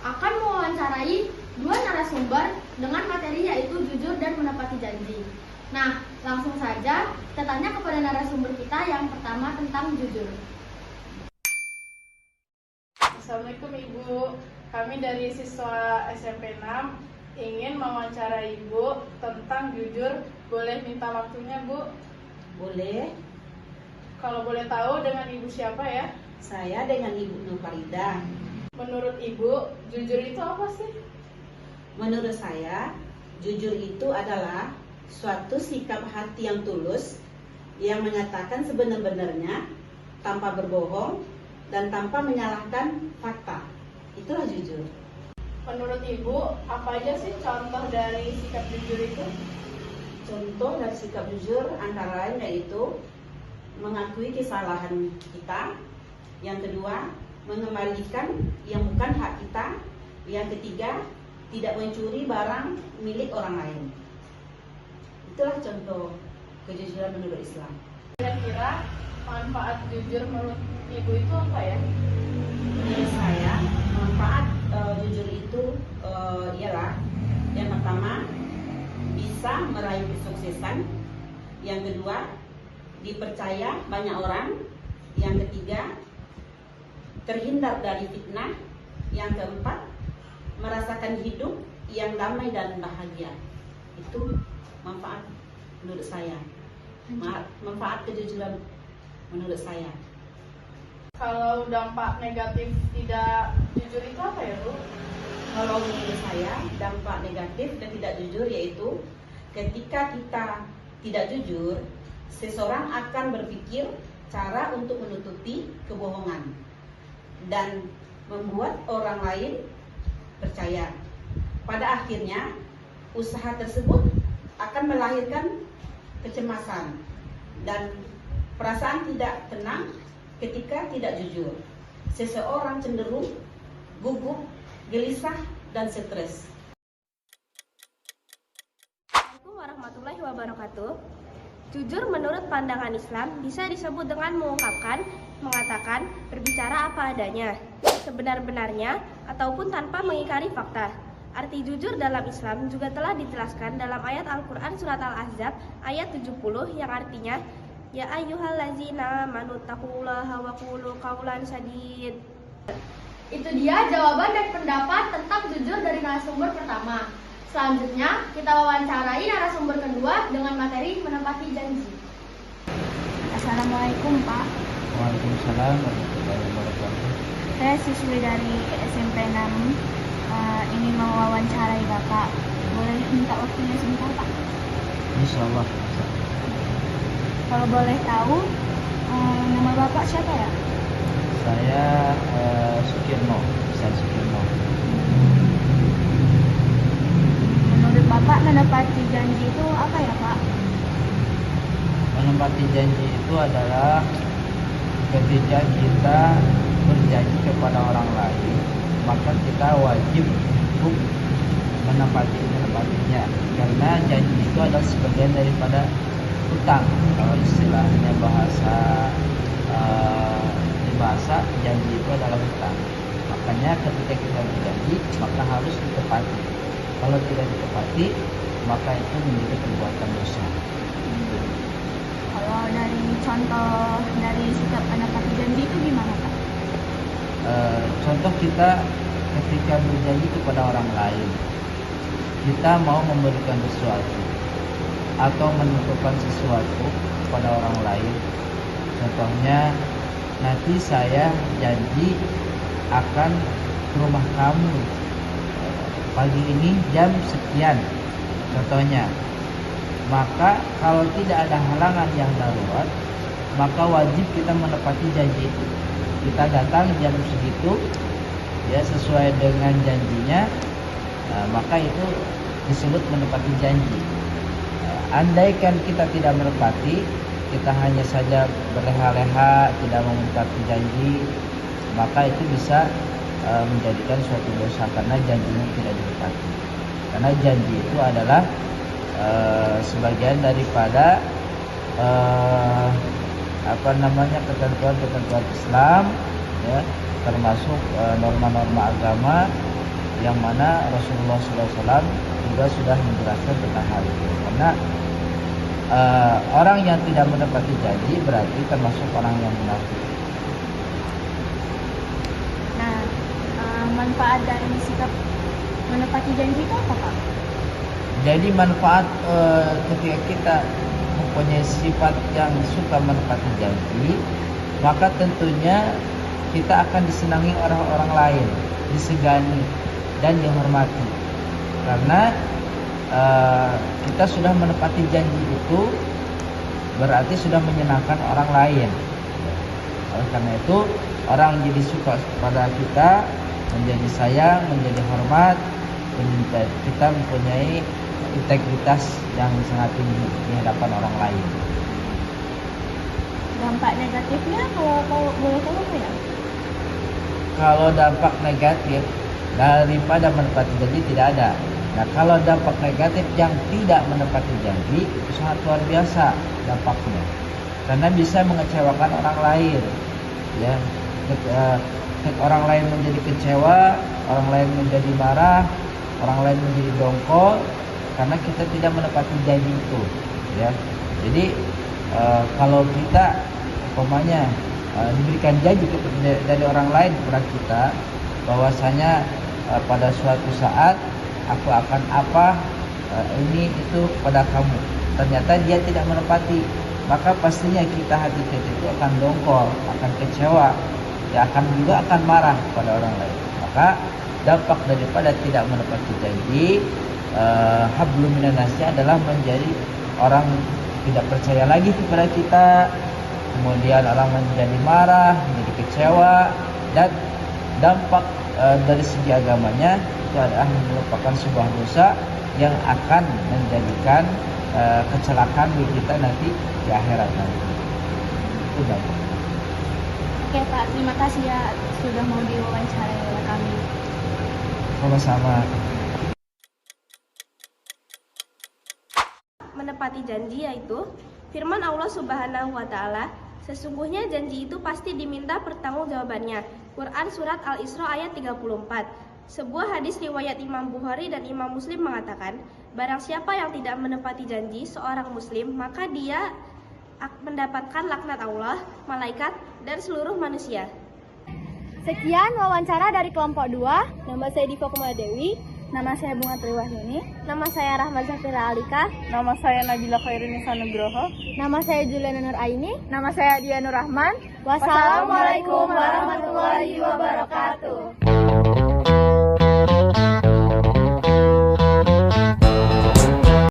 akan mewawancarai dua narasumber dengan materi yaitu jujur dan menepati janji. Nah, langsung saja kita tanya kepada narasumber kita yang pertama tentang jujur. Assalamualaikum Ibu, kami dari siswa SMP 6 ingin mewawancarai Ibu tentang jujur. Boleh minta waktunya Bu? Boleh. Kalau boleh tahu dengan Ibu siapa ya? Saya dengan Ibu Nurfarida. Menurut Ibu, jujur itu apa sih? Menurut saya, jujur itu adalah suatu sikap hati yang tulus yang menyatakan sebenar-benarnya tanpa berbohong dan tanpa menyalahkan fakta. Itulah jujur. Menurut Ibu, apa aja sih contoh dari sikap jujur itu? Contoh dari sikap jujur antara lain yaitu mengakui kesalahan kita. Yang kedua, mengembalikan yang bukan hak kita. Yang ketiga, tidak mencuri barang milik orang lain. Itulah contoh kejujuran menurut Islam. Kira-kira manfaat jujur menurut Ibu itu apa ya? Menurut saya, manfaat jujur itu ialah yang pertama, bisa meraih kesuksesan. Yang kedua, dipercaya banyak orang. Yang ketiga, terhindar dari fitnah. Yang keempat, merasakan hidup yang damai dan bahagia. Itu manfaat menurut saya. Manfaat kejujuran menurut saya. Kalau dampak negatif tidak jujur itu apa ya Bu? Kalau menurut saya, dampak negatif dan tidak jujur yaitu ketika kita tidak jujur, seseorang akan berpikir cara untuk menutupi kebohongan dan membuat orang lain percaya. Pada akhirnya, usaha tersebut akan melahirkan kecemasan dan perasaan tidak tenang ketika tidak jujur. Seseorang cenderung gugup, gelisah, dan stres. Assalamualaikum warahmatullahi wabarakatuh. Jujur menurut pandangan Islam bisa disebut dengan mengungkapkan, mengatakan, berbicara apa adanya, sebenar-benarnya, ataupun tanpa mengingkari fakta. Arti jujur dalam Islam juga telah dijelaskan dalam ayat Al-Quran Surat Al-Ahzab ayat 70 yang artinya Ya ayyuhallazina amanu taqullaha wa qulu qawlan sadid. Itu dia jawaban dan pendapat tentang jujur dari narasumber pertama. Selanjutnya kita wawancarai narasumber kedua dengan materi menepati janji. Assalamualaikum Pak. Waalaikumsalam warahmatullahi wabarakatuh. Saya siswi dari SMP 6 ingin mewawancarai Bapak. Boleh minta waktunya sebentar Pak? Insya Allah bisa. Kalau boleh tahu nama Bapak siapa ya? Saya Sukirno, Saya Sukirno. Menurut Bapak menepati janji itu apa ya Pak? Menepati janji itu adalah ketika kita berjanji kepada orang lain, maka kita wajib untuk menepatinya. Karena janji itu adalah sebagian daripada hutang. Kalau istilahnya bahasa janji itu adalah hutang. Makanya ketika kita berjanji, maka harus ditepati. Kalau tidak ditepati, maka itu menjadi perbuatan dosa. Kalau dari contoh dari sikap menepati janji itu gimana Pak? Contoh kita ketika berjanji kepada orang lain, kita mau memberikan sesuatu atau menentukan sesuatu kepada orang lain. Contohnya, nanti saya janji akan ke rumah kamu pagi ini jam sekian. Contohnya, maka kalau tidak ada halangan yang darurat, maka wajib kita menepati janji itu. Kita datang jam segitu, ya sesuai dengan janjinya, maka itu disebut menepati janji. Andaikan kita tidak menepati, kita hanya saja berleha-leha, tidak menepati janji, maka itu bisa menjadikan suatu dosa karena janjinya tidak ditepati. Karena janji itu adalah sebagian daripada ketentuan-ketentuan Islam ya, termasuk norma-norma agama yang mana Rasulullah SAW juga sudah menjelaskan tentang hal itu. Karena orang yang tidak menepati janji berarti termasuk orang yang munafik. Nah, manfaat dari sikap menepati janji itu apa, Pak? Jadi manfaat ketika kita mempunyai sifat yang suka menepati janji, maka tentunya kita akan disenangi orang-orang lain, disegani dan dihormati. Karena kita sudah menepati janji itu berarti sudah menyenangkan orang lain. Oleh karena itu orang jadi suka kepada kita, menjadi sayang, menjadi hormat, dan kita mempunyai integritas yang sangat tinggi di hadapan orang lain. Dampak negatifnya kalau boleh tahu apa ya? Kalau dampak negatif daripada menepati janji tidak ada. Nah, kalau dampak negatif yang tidak menepati janji itu sangat luar biasa dampaknya, karena bisa mengecewakan orang lain. Ya, orang lain menjadi kecewa, orang lain menjadi marah, orang lain menjadi dongkol karena kita tidak menepati janji itu. Ya, jadi kalau kita umpamanya diberikan janji dari orang lain kepada kita bahwasanya pada suatu saat aku akan apa ini itu pada kamu, ternyata dia tidak menepati, maka pastinya hati kita itu akan dongkol, akan kecewa, ya juga akan marah pada orang lain. Maka dampak daripada tidak menepati janji hablum minan nasi adalah menjadi orang tidak percaya lagi kepada kita, kemudian orang menjadi marah, menjadi kecewa, dan dampak dari segi agamanya itu adalah merupakan sebuah dosa yang akan menjadikan kecelakaan bagi kita nanti di akhirat nanti. Itu dampak. Oke Pak, terima kasih ya sudah mau diwawancarai oleh kami. Sama-sama. Menepati janji yaitu firman Allah Subhanahu wa taala, sesungguhnya janji itu pasti diminta pertanggungjawabannya. Quran surat Al-Isra ayat 34. Sebuah hadis riwayat Imam Bukhari dan Imam Muslim mengatakan, barang siapa yang tidak menepati janji seorang muslim, maka dia mendapatkan laknat Allah, malaikat, dan seluruh manusia. Sekian wawancara dari kelompok 2. Nama saya Diva Kumadewi. Nama saya Bunga Triwahyuni. Nama saya Rahma Zafira Alika. Nama saya Nabila Khairunnisa Nugroho. Nama saya Juliana Nur Aini. Nama saya Dia Nur Rahman. Wassalamualaikum warahmatullahi wabarakatuh.